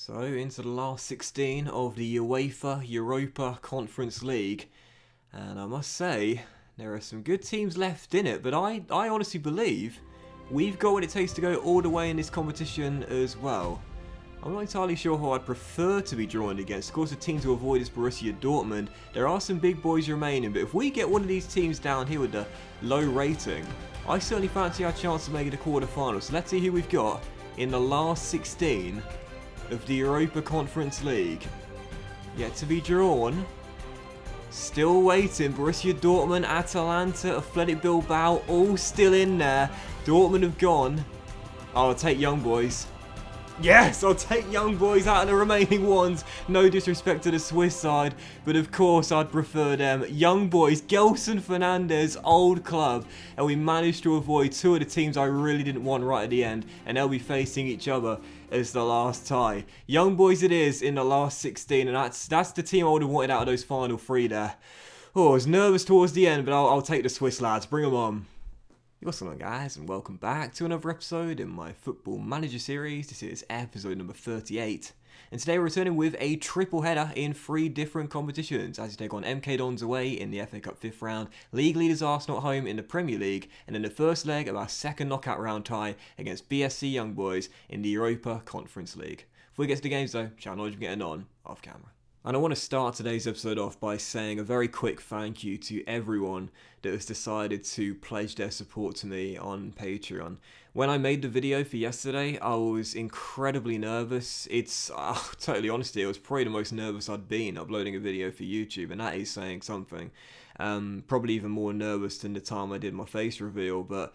So, into the last 16 of the UEFA Europa Conference League. And I must say, there are some good teams left in it, but I honestly believe we've got what it takes to go all the way in this competition as well. I'm not entirely sure who I'd prefer to be drawn against. Of course, the team to avoid is Borussia Dortmund. There are some big boys remaining, but if we get one of these teams down here with the low rating, I certainly fancy our chance of making the quarterfinals. So let's see who we've got in the last 16 of the Europa Conference League. Yet to be drawn. Still waiting. Borussia Dortmund, Atalanta, Athletic Bilbao, all still in there. Dortmund have gone. I'll take Young Boys. Yes, I'll take Young Boys out of the remaining ones. No disrespect to the Swiss side, but of course I'd prefer them. Young Boys, Gelson Fernandes, old club, and we managed to avoid two of the teams I really didn't want right at the end, and they'll be facing each other as the last tie. Young Boys it is in the last 16, and that's the team I would have wanted out of those final three there. Oh, I was nervous towards the end, but I'll take the Swiss lads. Bring them on. What's going on, guys, and welcome back to another episode in my Football Manager series. This is episode number 38, and today we're returning with a triple header in 3 different competitions as you take on MK Dons away in the FA Cup 5th round, league leaders Arsenal at home in the Premier League, and then the first leg of our second knockout round tie against BSC Young Boys in the Europa Conference League. Before we get to the games though, shall knowledge of getting on off camera. And I want to start today's episode off by saying a very quick thank you to everyone that has decided to pledge their support to me on Patreon. When I made the video for yesterday, I was incredibly nervous. It's, totally honestly, it was probably the most nervous I'd been uploading a video for YouTube, and that is saying something. Probably even more nervous than the time I did my face reveal, but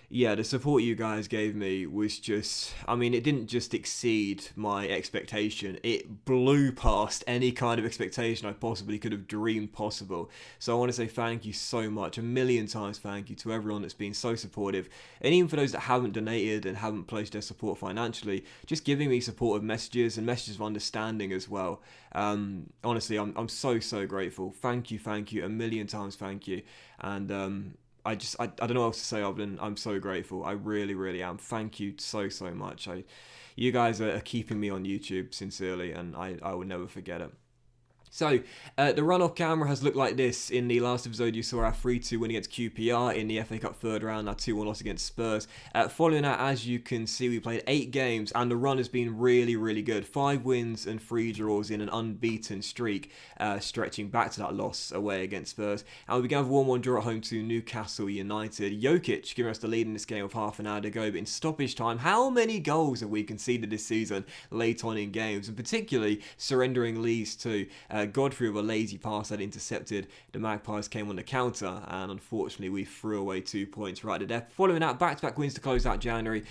yeah, the support you guys gave me was just, I mean, it didn't just exceed my expectation, it blew past any kind of expectation I possibly could have dreamed possible. So I want to say thank you so much, a million times thank you to everyone that's been so supportive, and even for those that haven't donated and haven't pledged their support financially, just giving me supportive messages and messages of understanding as well. Honestly, I'm so grateful. Thank you, a million times thank you, and I don't know what else to say other than I'm so grateful. I really am. Thank you so much. You guys are keeping me on YouTube, sincerely, and I will never forget it. So, the run-off camera has looked like this. In the last episode, you saw our 3-2 win against QPR in the FA Cup third round, our 2-1 loss against Spurs. Following that, as you can see, we played 8 games, and the run has been really good. 5 wins and 3 draws in an unbeaten streak, stretching back to that loss away against Spurs. And we began with a 1-1 draw at home to Newcastle United. Jokic giving us the lead in this game with half an hour to go, but in stoppage time, how many goals have we conceded this season late on in games, and particularly surrendering leads to Godfrey with a lazy pass that intercepted. The Magpies came on the counter, and unfortunately we threw away 2 points right to death. Following that, back-to-back wins to close out January.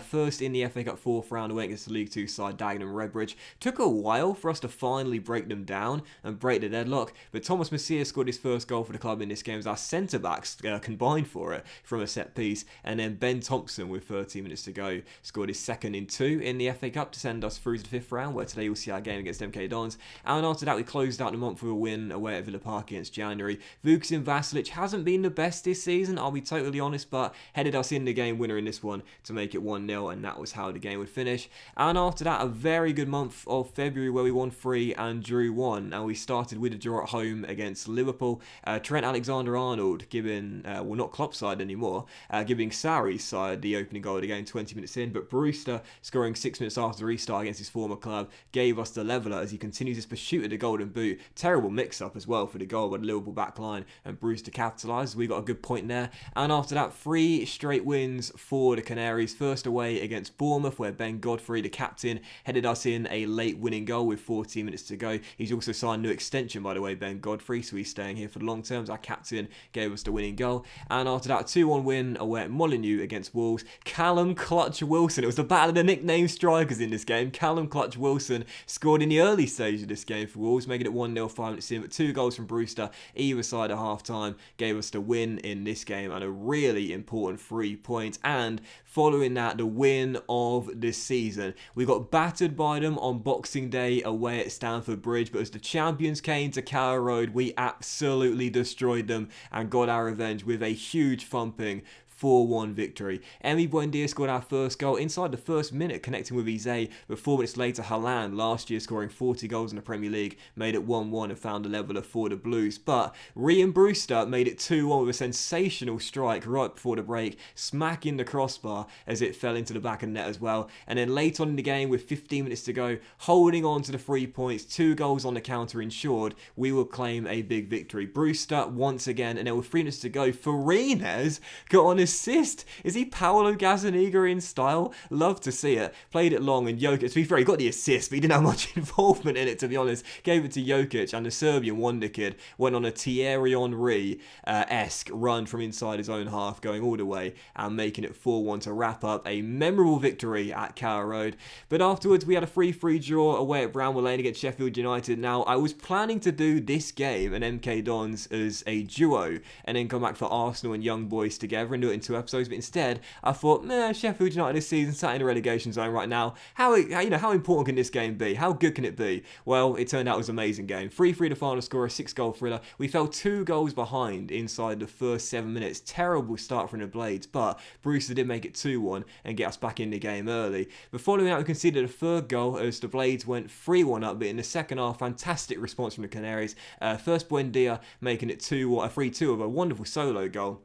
First in the FA Cup 4th round away against the League 2 side Dagenham Redbridge. Took a while for us to finally break them down and break the deadlock, but Thomas Messier scored his first goal for the club in this game as our centre-backs combined for it from a set piece, and then Ben Thompson with 13 minutes to go scored his second in 2 in the FA Cup to send us through to the 5th round, where today you'll see our game against MK Dons. And after that we closed out the month with a win away at Villa Park against January. Vukasin Vasilic hasn't been the best this season, I'll be totally honest, but headed us in the game winner in this one to make it 1-0, and that was how the game would finish. And after that, a very good month of February where we won 3 and drew 1. And we started with a draw at home against Liverpool. Trent Alexander-Arnold giving, well, not Klopp's side anymore, giving Sarri's side the opening goal of the game 20 minutes in, but Brewster scoring 6 minutes after the restart against his former club gave us the leveller as he continues his pursuit of the Golden Boot. Terrible mix-up as well for the goal by the Liverpool back line, and Brewster capitalised. We got a good point there. And after that, 3 straight wins for the Canaries. First away against Bournemouth, where Ben Godfrey, the captain, headed us in a late winning goal with 14 minutes to go. He's also signed a new extension, by the way, Ben Godfrey, so he's staying here for the long term. Our captain gave us the winning goal. And after that, 2-1 win away at Molineux against Wolves. Callum Clutch Wilson, it was the battle of the nickname strikers in this game. Callum Clutch Wilson scored in the early stage of this game for Wolves, making it 1-0 5 minutes in, but 2 goals from Brewster either side at half-time gave us the win in this game, and a really important 3 points. And following that, the win of this season. We got battered by them on Boxing Day away at Stamford Bridge, but as the champions came to Carrow Road, we absolutely destroyed them and got our revenge with a huge thumping 4-1 victory. Emi Buendia scored our first goal inside the first minute, connecting with Eze, but 4 minutes later, Haaland, last year scoring 40 goals in the Premier League, made it 1-1 and found a leveller for the Blues. But Ryan Brewster made it 2-1 with a sensational strike right before the break, smacking the crossbar as it fell into the back of the net as well. And then late on in the game, with 15 minutes to go, holding on to the 3 points, 2 goals on the counter ensured, we will claim a big victory. Brewster once again, and there were 3 minutes to go. Farines got an assist. Is he Paolo Gazzaniga in style? Love to see it. Played it long, and Jokic, to be fair, he got the assist, but he didn't have much involvement in it, to be honest. Gave it to Jokic, and the Serbian wonder kid went on a Thierry Henry-esque run from inside his own half, going all the way and making it 4-1 to wrap up a memorable victory at Carrow Road. But afterwards, we had a 3-3 draw away at Bramwell Lane against Sheffield United. Now, I was planning to do this game and MK Dons as a duo, and then come back for Arsenal and Young Boys together and do it in 2 episodes. But instead, I thought, Sheffield United this season sat in the relegation zone right now. How important can this game be? How good can it be? Well, it turned out it was an amazing game. 3-3 the final score, a 6-goal thriller. We fell 2 goals behind inside the first 7 minutes. Terrible start from the Blades, but Brewster did make it 2-1 and get us back in the game early. But following that, we conceded a 3rd goal as the Blades went 3-1 up, but in the second half, fantastic response from the Canaries. First Buendia making it 3-2 of a wonderful solo goal.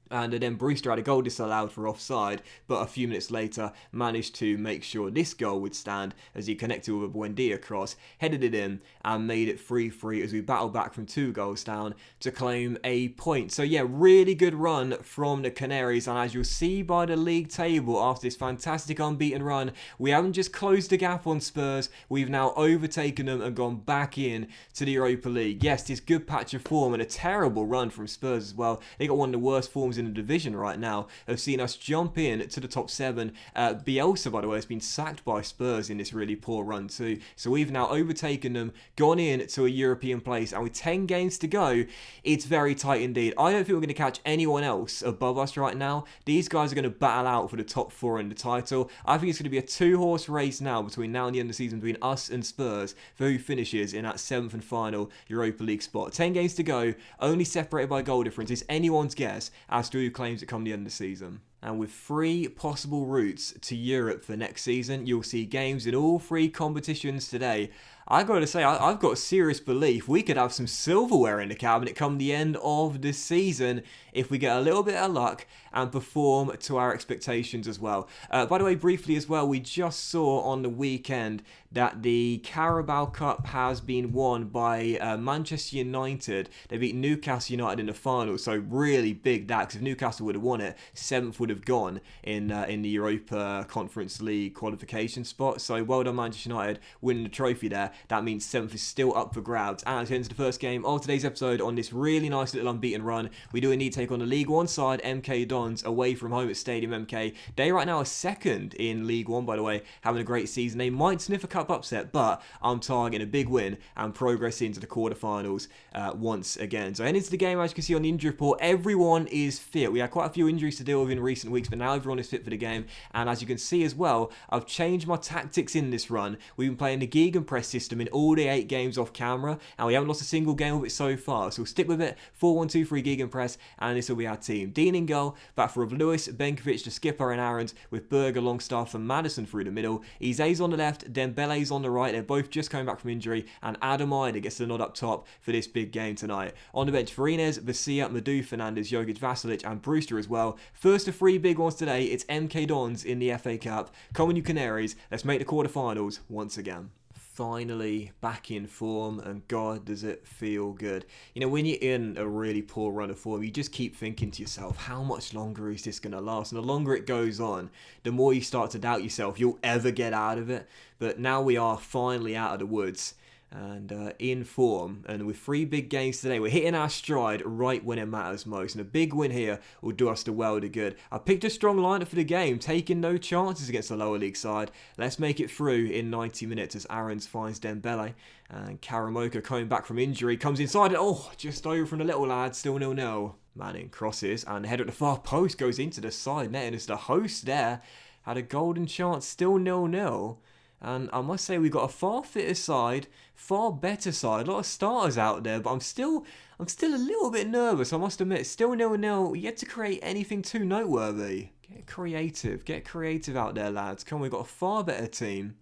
And then Brewster had a goal disallowed for offside, but a few minutes later managed to make sure this goal would stand as he connected with a Buendia cross, headed it in, and made it 3-3 as we battled back from 2 goals down to claim a point. So yeah, really good run from the Canaries, and as you'll see by the league table, after this fantastic unbeaten run, we haven't just closed the gap on Spurs, we've now overtaken them and gone back in to the Europa League. Yes, this good patch of form and a terrible run from Spurs as well. They got one of the worst forms in the division right now, have seen us jump in to the top 7. Bielsa, by the way, has been sacked by Spurs in this really poor run too. So we've now overtaken them, gone in to a European place, and with 10 games to go, it's very tight indeed. I don't think we're going to catch anyone else above us right now. These guys are going to battle out for the top 4 in the title. I think it's going to be a 2-horse race now between now and the end of the season between us and Spurs for who finishes in that 7th and final Europa League spot. 10 games to go, only separated by goal difference. It's anyone's guess as to who claims it come the end of the season. And with 3 possible routes to Europe for next season, you'll see games in all 3 competitions today. I got to say, I've got serious belief we could have some silverware in the cabinet come the end of the season if we get a little bit of luck and perform to our expectations as well. By the way, briefly as well, we just saw on the weekend that the Carabao Cup has been won by Manchester United. They beat Newcastle United in the final, so really big that, because if Newcastle would have won it, 7th would have gone in the Europa Conference League qualification spot. So well done Manchester United winning the trophy there. That means 7th is still up for grabs. And as we enter the first game of today's episode on this really nice little unbeaten run, we do indeed take on the League One side, MK Dons, away from home at Stadium MK. They right now are 2nd in League One, by the way, having a great season. They might sniff a cup upset, but I'm targeting a big win and progress into the quarterfinals once again. So heading into the game, as you can see on the injury report, everyone is fit. We had quite a few injuries to deal with in recent weeks, but now everyone is fit for the game. And as you can see as well, I've changed my tactics in this run. We've been playing the Gegenpress system in all the 8 games off camera, and we haven't lost a single game with it so far. So we'll stick with it. 4-1-2-3 Gegenpress, and this will be our team. Dean in goal, back for Lewis, Benkovic, the skipper, and Aarons, with Berger, Longstaff, and Madison through the middle. Ize's on the left, Dembele's on the right. They're both just coming back from injury, and Adam Ida gets the nod up top for this big game tonight. On the bench, Farines, Vasia, Madu, Fernandez, Jokic, Vasilic, and Brewster as well. First of 3 big ones today, it's MK Dons in the FA Cup. Come on, you Canaries, let's make the quarterfinals once again. Finally back in form, and God does it feel good. You know, when you're in a really poor run of form, you just keep thinking to yourself, how much longer is this going to last? And the longer it goes on, the more you start to doubt yourself you'll ever get out of it. But now we are finally out of the woods and in form, and with 3 big games today, we're hitting our stride right when it matters most, and a big win here will do us the world of good. I picked a strong lineup for the game, taking no chances against the lower league side. Let's make it through in 90 minutes as Aarons finds Dembele, and Karamoka coming back from injury comes inside it. Oh, just over from the little lad, still 0-0. Manning crosses, and the header at the far post goes into the side net, and as the host there had a golden chance, still 0-0. And I must say we've got a far fitter side, far better side, a lot of starters out there, but I'm still a little bit nervous, I must admit. Still 0-0, yet to create anything too noteworthy. Get creative out there, lads. Come on, we've got a far better team.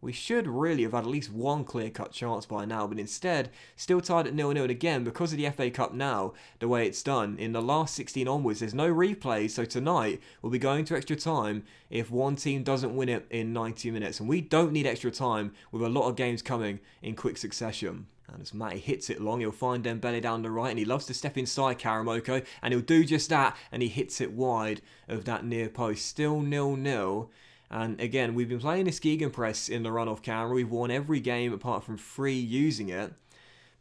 We should really have had at least one clear-cut chance by now, but instead, still tied at 0-0. And again, because of the FA Cup now, the way it's done, in the last 16 onwards, there's no replays, so tonight we'll be going to extra time if one team doesn't win it in 90 minutes. And we don't need extra time with a lot of games coming in quick succession. And as Matty hits it long, he'll find Dembele down the right, and he loves to step inside Karamoko, and he'll do just that, and he hits it wide of that near post. Still 0-0. And again, we've been playing this gegenpress in the run-off camera. We've won every game apart from 3 using it.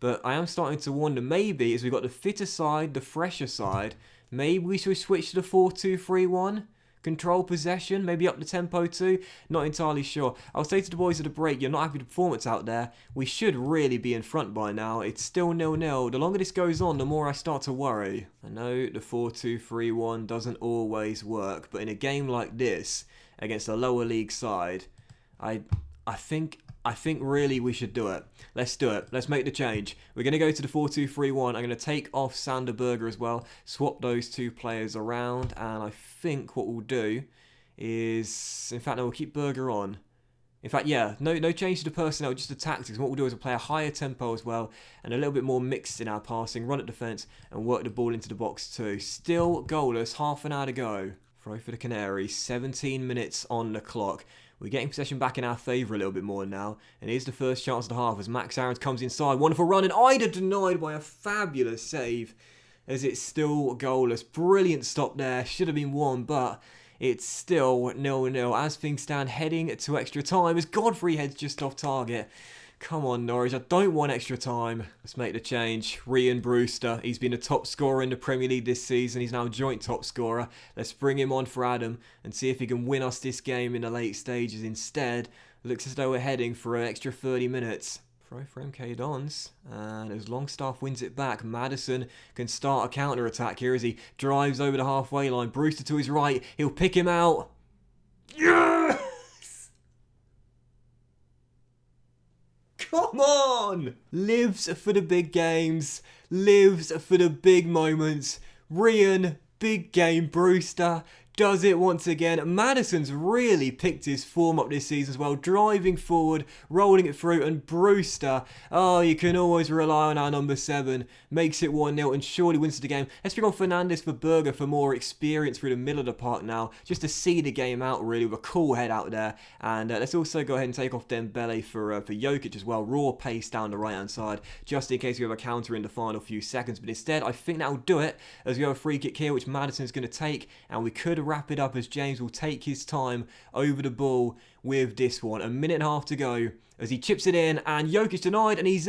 But I am starting to wonder, maybe, as we've got the fitter side, the fresher side, maybe we should switch to the 4-2-3-1? Control possession, maybe up the tempo too? Not entirely sure. I'll say to the boys at the break, you're not happy with the performance out there. We should really be in front by now. It's still 0-0. The longer this goes on, the more I start to worry. I know the 4-2-3-1 doesn't always work, but in a game like this, against a lower league side, I think really we should do it. Let's do it. Let's make the change. We're going to go to the 4-2-3-1. I'm going to take off Sander Berger as well, swap those 2 players around, and I think what we'll do is, in fact, no, we'll keep Berger on. In fact, yeah, no change to the personnel, just the tactics. And what we'll do is we'll play a higher tempo as well, and a little bit more mixed in our passing, run at defence, and work the ball into the box too. Still goalless, half an hour to go. Throw for the Canaries, 17 minutes on the clock. We're getting possession back in our favour a little bit more now. And here's the first chance of the half as Max Aarons comes inside. Wonderful run, and Ida denied by a fabulous save as it's still goalless. Brilliant stop there, should have been 1, but it's still 0-0 as things stand heading to extra time as Godfrey heads just off target. Come on, Norwich, I don't want extra time. Let's make the change. Ryan Brewster, he's been a top scorer in the Premier League this season. He's now a joint top scorer. Let's bring him on for Adam and see if he can win us this game in the late stages. Instead, looks as though we're heading for an extra 30 minutes. Throw for MK Dons, and as Longstaff wins it back, Maddison can start a counter-attack here as he drives over the halfway line. Brewster to his right, he'll pick him out. Yeah! Come on! Lives for the big games, lives for the big moments. Ryan, big game Brewster, does it once again. Maddison's really picked his form up this season as well, driving forward, rolling it through, and Brewster, oh, you can always rely on our number 7, makes it 1-0 and surely wins the game. Let's bring on Fernandes for Berger for more experience through the middle of the park now, just to see the game out really with a cool head out there. And let's also go ahead and take off Dembele for Jokic as well, raw pace down the right hand side, just in case we have a counter in the final few seconds. But instead, I think that'll do it as we have a free kick here, which Maddison's going to take, and we could wrap it up as James will take his time over the ball with this one. A minute and a half to go as he chips it in, and Jokic denied, and he's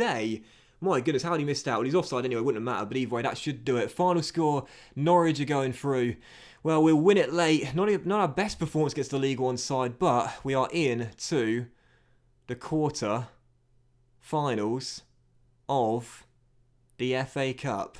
my goodness, how had he missed out? Well, he's offside anyway, wouldn't matter, but either way, that should do it. Final score, Norwich are going through. Well, we'll win it late. Not our best performance against the League One side, but we are in to the quarter finals of the FA Cup.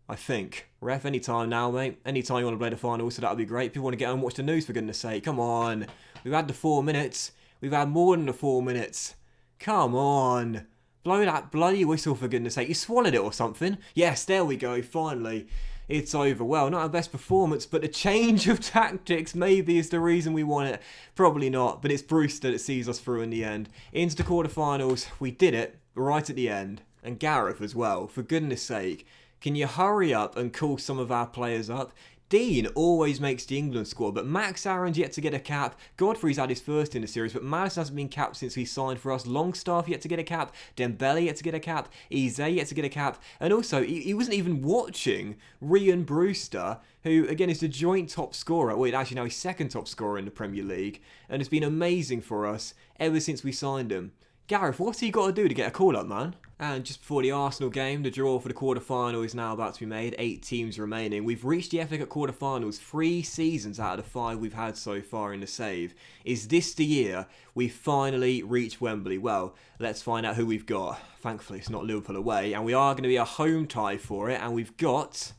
I think. Ref, any time now, mate. Any time you want to play the final, so that'll be great. People want to get home and watch the news, for goodness sake. Come on. We've had the 4 minutes. We've had more than the 4 minutes. Come on. Blow that bloody whistle, for goodness sake. You swallowed it or something. Yes, there we go. Finally. It's over. Well, not our best performance, but the change of tactics maybe is the reason we won it. Probably not, but it's Brewster that sees us through in the end. Into the quarterfinals. We did it right at the end. And Gareth as well, for goodness sake. Can you hurry up and call some of our players up? Dean always makes the England squad, but Max Aarons yet to get a cap. Godfrey's had his first in the series, but Maddison hasn't been capped since he signed for us. Longstaff yet to get a cap. Dembele yet to get a cap. Eze yet to get a cap. And also, he wasn't even watching Ryan Brewster, who, again, is the joint top scorer. Well, actually, now he's second top scorer in the Premier League. And it's been amazing for us ever since we signed him. Gareth, what's he got to do to get a call-up, man? And just before the Arsenal game, the draw for the quarter-final is now about to be made. 8 teams remaining. We've reached the FA Cup quarter-finals 3 seasons out of the 5 we've had so far in the save. Is this the year we finally reach Wembley? Well, let's find out who we've got. Thankfully, it's not Liverpool away, and we are going to be a home tie for it, and we've got...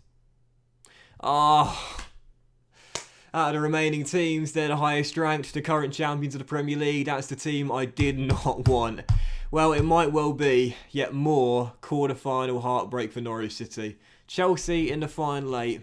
Out of the remaining teams, they're the highest ranked, the current champions of the Premier League. That's the team I did not want. Well, it might well be yet more quarter-final heartbreak for Norwich City. Chelsea in the final 8.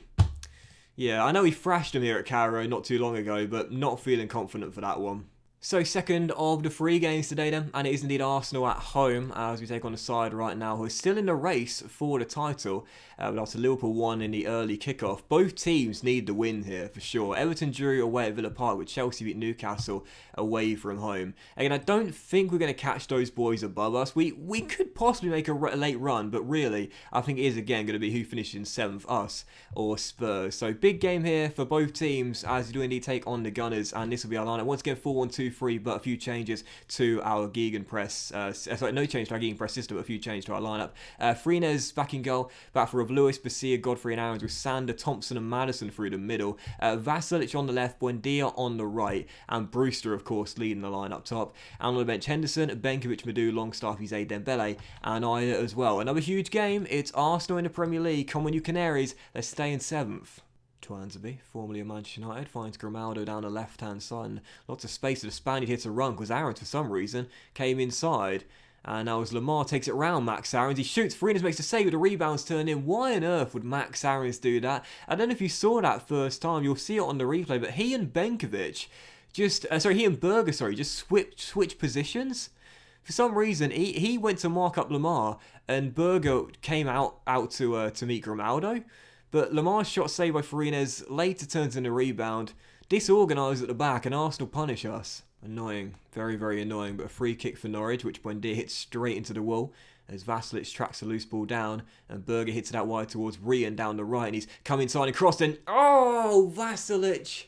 Yeah, I know we thrashed them here at Carrow not too long ago, but not feeling confident for that one. So second of the 3 games today then, and it is indeed Arsenal at home as we take on the side right now who are still in the race for the title, but after Liverpool won in the early kickoff. Both teams need the win here for sure. Everton drew away at Villa Park with Chelsea beat Newcastle away from home. Again, I don't think we're going to catch those boys above us. We could possibly make a late run, but really I think it is again going to be who finishes in 7th, us or Spurs. So big game here for both teams as we do indeed take on the Gunners, and this will be our lineup. Once again 4-1-2-3, but a few changes to our gegenpress. Sorry, no change to our gegenpress system, but a few changes to our lineup. Freenes back in goal, back for of Lewis, Basia, Godfrey and Aarons with Sander, Thompson and Maddison through the middle. Vasilic on the left, Buendia on the right, and Brewster, of course, leading the line up top. And on the bench, Henderson, Benkovic, Madu, Longstaff, Izay, Dembele, and Ida as well. Another huge game. It's Arsenal in the Premier League. Come on, you Canaries. Let's stay in 7th. Twansby, formerly of Manchester United, finds Grimaldo down the left-hand side. And lots of space for the Spaniard here to run because Aarons, for some reason, came inside. And now as Lamar takes it round Max Aarons, he shoots, Freenes makes a save with the rebounds turned in. Why on earth would Max Aarons do that? I don't know if you saw that first time, you'll see it on the replay, but he and Benkovic he and Berger, just switch positions. For some reason, he went to mark up Lamar, and Berger came out to meet Grimaldo. But Lamar's shot saved by Freenes later turns into a rebound. Disorganised at the back, and Arsenal punish us. Annoying. Very, very annoying. But a free kick for Norwich, which Buendia hits straight into the wall as Vasilic tracks the loose ball down, and Berger hits it out wide towards Rian down the right, and he's come inside and crossed in. Oh, Vasilic!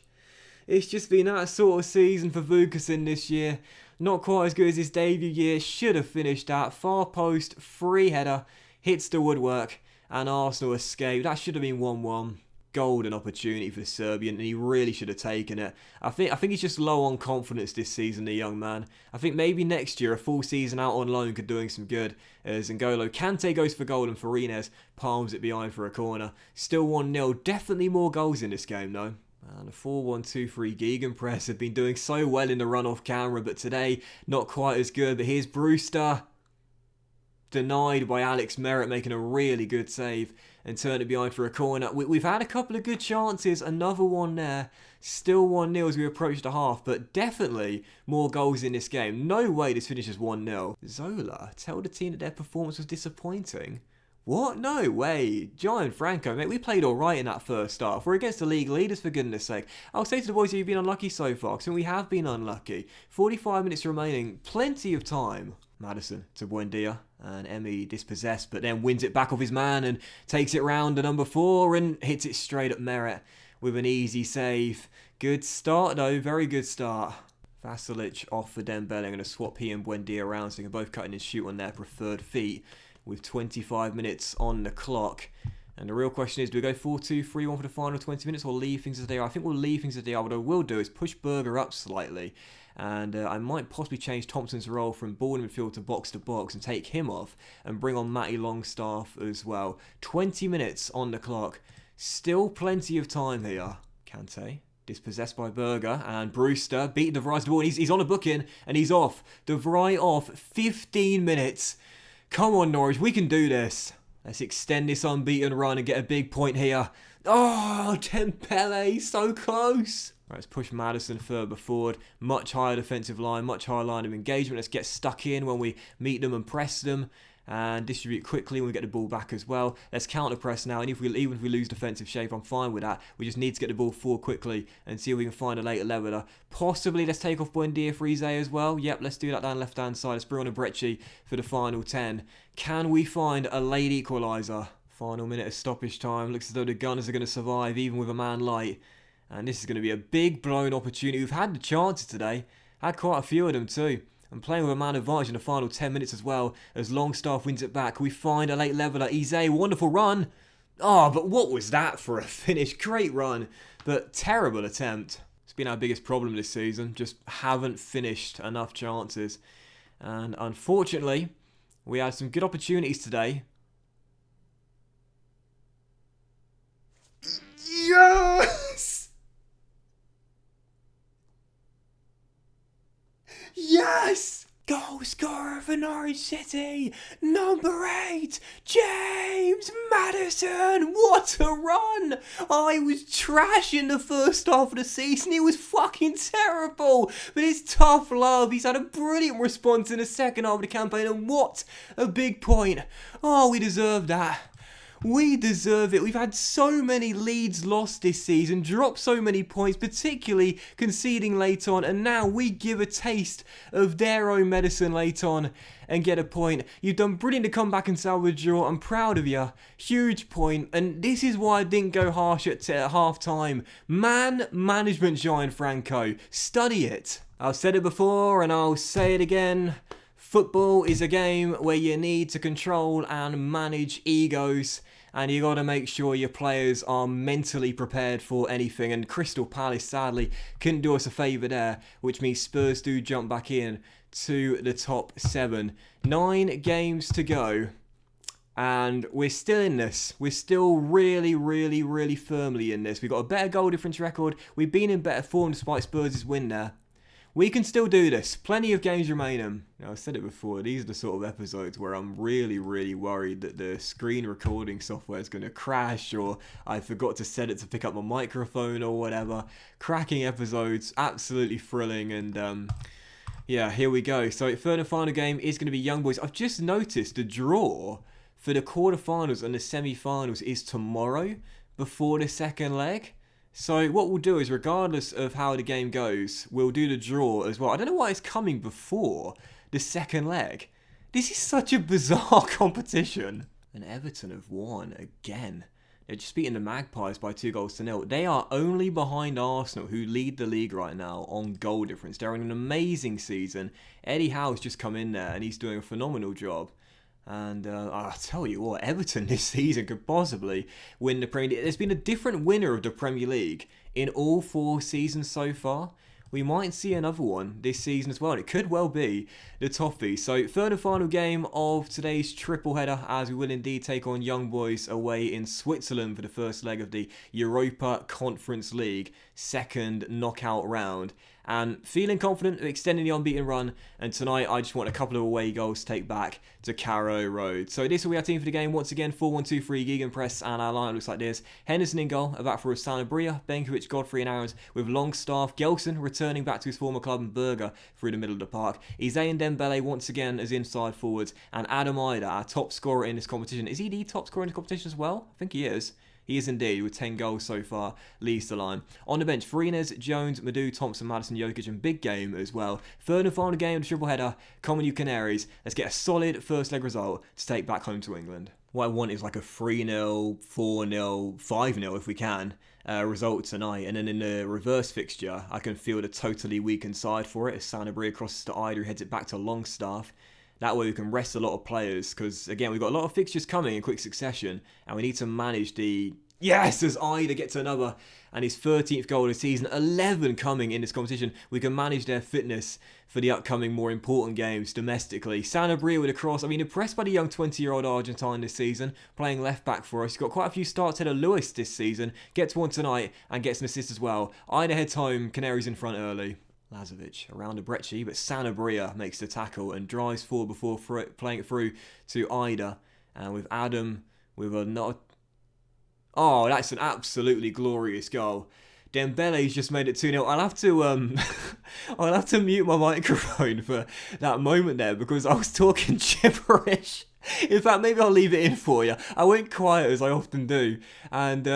It's just been that sort of season for Vukasin this year. Not quite as good as his debut year. Should have finished that. Far post, free header, hits the woodwork, and Arsenal escape. That should have been 1-1. Golden opportunity for the Serbian, and he really should have taken it. I think he's just low on confidence this season, the young man. I think maybe next year a full season out on loan could do him some good. As N'Golo Kante goes for goal and Freenes palms it behind for a corner. Still 1-0. Definitely more goals in this game though. And a 4-1-2-3 gegenpress have been doing so well in the run off camera, but today not quite as good. But here's Brewster. Denied by Alex Merritt, making a really good save and turn it behind for a corner. We've had a couple of good chances, another one there. Still 1-0 as we approach the half, but definitely more goals in this game. No way this finishes 1-0. Zola, tell the team that their performance was disappointing. What? No way. Giant Franco, mate, we played alright in that first half. We're against the league leaders, for goodness sake. I'll say to the boys that you've been unlucky so far, because we have been unlucky. 45 minutes remaining, plenty of time. Maddison to Buendia, and Emi dispossessed, but then wins it back off his man and takes it round to number 4 and hits it straight at Merritt with an easy save. Good start though, very good start. Vasilic off for Dembele. I'm going to swap he and Buendia around so they can both cut in and shoot on their preferred feet with 25 minutes on the clock. And the real question is, do we go 4-2-3-1 for the final 20 minutes or leave things as they are? I think we'll leave things as they are. What I will do is push Berger up slightly. And I might possibly change Thompson's role from ball in midfield to box and take him off and bring on Matty Longstaff as well. 20 minutes on the clock. Still plenty of time here. Kante dispossessed by Berger, and Brewster beating De Vrij the ball, and he's on a booking and he's off. De Vrij off. 15 minutes. Come on, Norwich, we can do this. Let's extend this unbeaten run and get a big point here. Oh, Dembele, so close. Right, let's push Maddison further forward. Much higher defensive line, much higher line of engagement. Let's get stuck in when we meet them and press them. And distribute quickly when we get the ball back as well. Let's counter press now, and even if we lose defensive shape, I'm fine with that. We just need to get the ball forward quickly and see if we can find a later leveler. Possibly let's take off Buendia for Izay as well. Yep, let's do that down left hand side. Let's bring on a Brecci for the final 10. Can we find a late equaliser? Final minute of stoppage time. Looks as though the Gunners are going to survive even with a man light. And this is going to be a big blown opportunity. We've had the chances today. Had quite a few of them too. And playing with a man advantage in the final 10 minutes as well as Longstaff wins it back. We find a late leveller. Izay, wonderful run. Oh, but what was that for a finish? Great run, but terrible attempt. It's been our biggest problem this season. Just haven't finished enough chances. And unfortunately, we had some good opportunities today. Yes! for Norwich City, number 8, James Maddison. What a run! I was trash in the first half of the season. He was fucking terrible. But it's tough love. He's had a brilliant response in the second half of the campaign, and what a big point. Oh, we deserve that. We deserve it. We've had so many leads lost this season, dropped so many points, particularly conceding late on, and now we give a taste of their own medicine late on and get a point. You've done brilliant to come back and salvage a draw. I'm proud of you. Huge point. And this is why I didn't go harsh at half time. Man management, giant Thankyou. Study it. I've said it before and I'll say it again. Football is a game where you need to control and manage egos, and you got to make sure your players are mentally prepared for anything. And Crystal Palace, sadly, couldn't do us a favour there, which means Spurs do jump back in to the top 7. 9 games to go, and we're still in this. We're still really, really, really firmly in this. We've got a better goal difference record. We've been in better form despite Spurs' win there. We can still do this. Plenty of games remaining. I've said it before, these are the sort of episodes where I'm really, really worried that the screen recording software is going to crash, or I forgot to set it to pick up my microphone or whatever. Cracking episodes, absolutely thrilling, and yeah, here we go. So third and final game is going to be Young Boys. I've just noticed the draw for the quarterfinals and the semi-finals is tomorrow before the second leg. So what we'll do is, regardless of how the game goes, we'll do the draw as well. I don't know why it's coming before the second leg. This is such a bizarre competition. And Everton have won again. They're just beating the Magpies by 2-0. They are only behind Arsenal, who lead the league right now on goal difference. They're in an amazing season. Eddie Howe's just come in there and he's doing a phenomenal job. And I'll tell you what, Everton this season could possibly win the Premier League. There's been a different winner of the Premier League in all 4 seasons so far. We might see another one this season as well. It could well be the Toffees. So third and final game of today's triple header, as we will indeed take on Young Boys away in Switzerland for the first leg of the Europa Conference League second knockout round. And feeling confident of extending the unbeaten run, and tonight I just want a couple of away goals to take back to Carrow Road. So this will be our team for the game. Once again, 4-1-2-3 gegenpress, and our lineup looks like this. Henderson in goal, a back for Sanabria, Benkovic, Godfrey and Aaron's, with Longstaff, Gelson returning back to his former club, and Berger through the middle of the park. Eze and Dembele once again as inside forwards, and Adam Ida, our top scorer in this competition. Is he the top scorer in this competition as well? I think he is. He is indeed, with 10 goals so far, leads the line. On the bench, Farines, Jones, Madu, Thompson, Madison, Jokic, and big game as well. Third and final game of the triple header, Common U Canaries. Let's get a solid first leg result to take back home to England. What I want is like a 3-0, 4-0, 5-0 if we can, result tonight. And then in the reverse fixture, I can field a totally weakened side for it as Sanabria crosses to Ida, who heads it back to Longstaff. That way we can rest a lot of players, because again, we've got a lot of fixtures coming in quick succession, and we need to manage the... Yes, as Ida gets another, and his 13th goal of the season, 11 coming in this competition. We can manage their fitness for the upcoming more important games domestically. Sanabria with a cross. I mean, impressed by the young 20-year-old Argentine this season, playing left back for us. He's got quite a few starts ahead of Lewis this season, gets one tonight, and gets an assist as well. Ida heads home, Canaries in front early. Lazovic around a Brecci, but Sanabria makes the tackle and drives forward before playing it through to Ida. And with Adam, with a not... Oh, that's an absolutely glorious goal. Dembele's just made it 2-0. I'll have to mute my microphone for that moment there, because I was talking gibberish. In fact, maybe I'll leave it in for you. I went quiet as I often do. And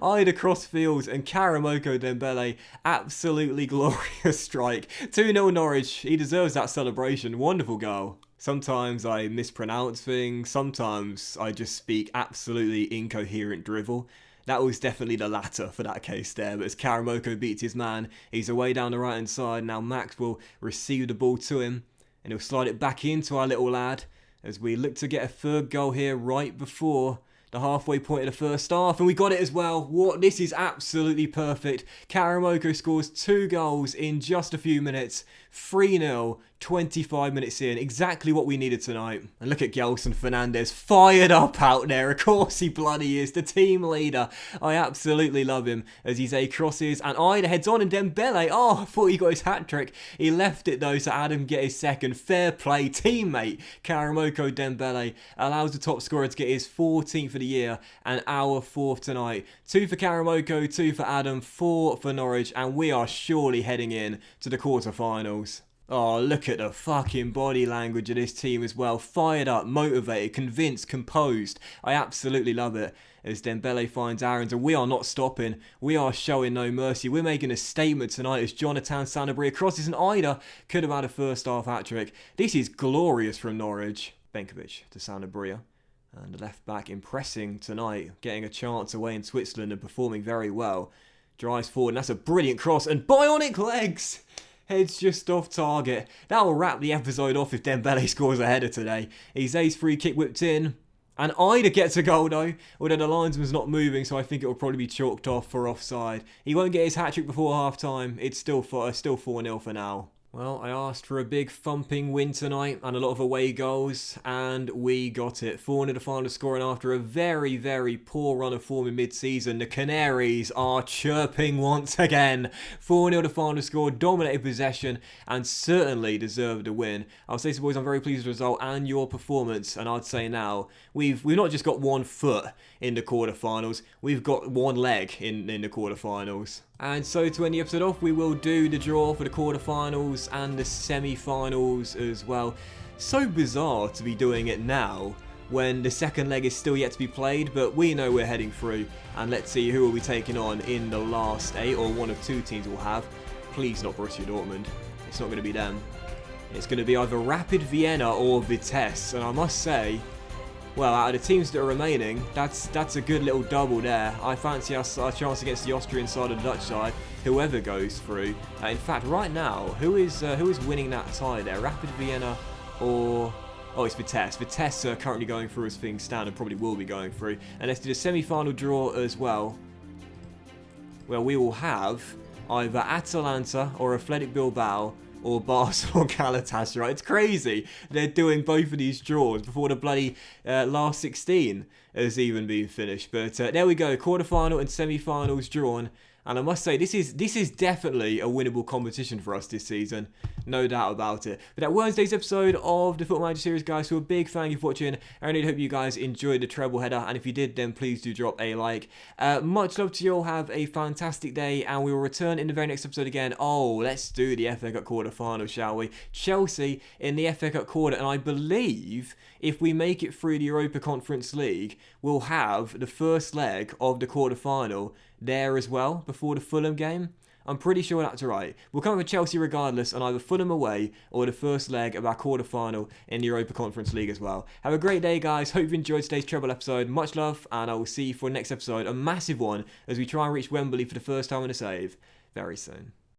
Ida cross fields and Karamoko Dembele, absolutely glorious strike. 2-0 Norwich. He deserves that celebration. Wonderful goal. Sometimes I mispronounce things. Sometimes I just speak absolutely incoherent drivel. That was definitely the latter for that case there. But as Karamoko beats his man, he's away down the right-hand side. Now Max will receive the ball to him, and he'll slide it back into our little lad as we look to get a third goal here right before the halfway point of the first half. And we got it as well. What? This is absolutely perfect. Karamoko scores 2 goals in just a few minutes. 3-0 25 minutes in, exactly what we needed tonight. And look at Gelson Fernandez, fired up out there. Of course he bloody is, the team leader. I absolutely love him as he's crosses and Ida heads on, and Dembele, oh, I thought he got his hat-trick. He left it though, so Adam get his second. Fair play, teammate. Karamoko Dembele allows the top scorer to get his 14th of the year and our 4th tonight. 2 for Karamoko, 2 for Adam, 4 for Norwich, and we are surely heading in to the quarterfinals. Oh, look at the fucking body language of this team as well. Fired up, motivated, convinced, composed. I absolutely love it. As Dembele finds Aarons, and we are not stopping. We are showing no mercy. We're making a statement tonight as Jonathan Sanabria crosses, and Ida could have had a first half hat-trick. This is glorious from Norwich. Benkovic to Sanabria. And the left back impressing tonight, getting a chance away in Switzerland and performing very well. Drives forward, and that's a brilliant cross, and bionic legs! Heads just off target. That will wrap the episode off if Dembele scores a header today. Ize's free kick whipped in. And Ida gets a goal though, although the linesman's not moving, so I think it will probably be chalked off for offside. He won't get his hat-trick before half-time. It's still 4-0 for now. Well, I asked for a big thumping win tonight and a lot of away goals, and we got it. 4-0 the final score, and after a very, very poor run of form in mid-season, the Canaries are chirping once again. 4-0 the final score, dominated possession, and certainly deserved a win. I'll say, so boys, I'm very pleased with the result and your performance, and I'd say now, we've not just got 1 foot in the quarterfinals, we've got 1 leg in the quarterfinals. And so to end the episode off, we will do the draw for the quarterfinals and the semi-finals as well. So bizarre to be doing it now when the second leg is still yet to be played, but we know we're heading through, and let's see who will be taking on in the last 8, or one of 2 teams will have. Please not Borussia Dortmund. It's not going to be them. It's going to be either Rapid Vienna or Vitesse, and I must say, well, out of the teams that are remaining, that's a good little double there. I fancy us our chance against the Austrian side or the Dutch side, whoever goes through. In fact, right now, who is winning that tie there? Rapid Vienna or... Oh, it's Vitesse. Vitesse are currently going through as things stand and probably will be going through. And let's do the semi-final draw as well. Well, we will have either Atalanta or Athletic Bilbao or Barcelona Galatasaray. It's crazy. They're doing both of these draws before the bloody last 16 has even been finished. But there we go. Quarterfinal and semi-finals drawn. And I must say, this is definitely a winnable competition for us this season. No doubt about it. But that was today's episode of the Football Manager series, guys. So a big thank you for watching. I really hope you guys enjoyed the treble header. And if you did, then please do drop a like. Much love to you all. Have a fantastic day. And we will return in the very next episode again. Oh, let's do the FA Cup quarter final, shall we? Chelsea in the FA Cup quarter. And I believe if we make it through the Europa Conference League, we'll have the first leg of the quarter final there as well before the Fulham game. I'm pretty sure that's right. We'll come with Chelsea regardless on either Fulham away or the first leg of our quarter-final in the Europa Conference League as well. Have a great day, guys. Hope you enjoyed today's treble episode. Much love, and I will see you for the next episode, a massive one, as we try and reach Wembley for the first time in a save very soon.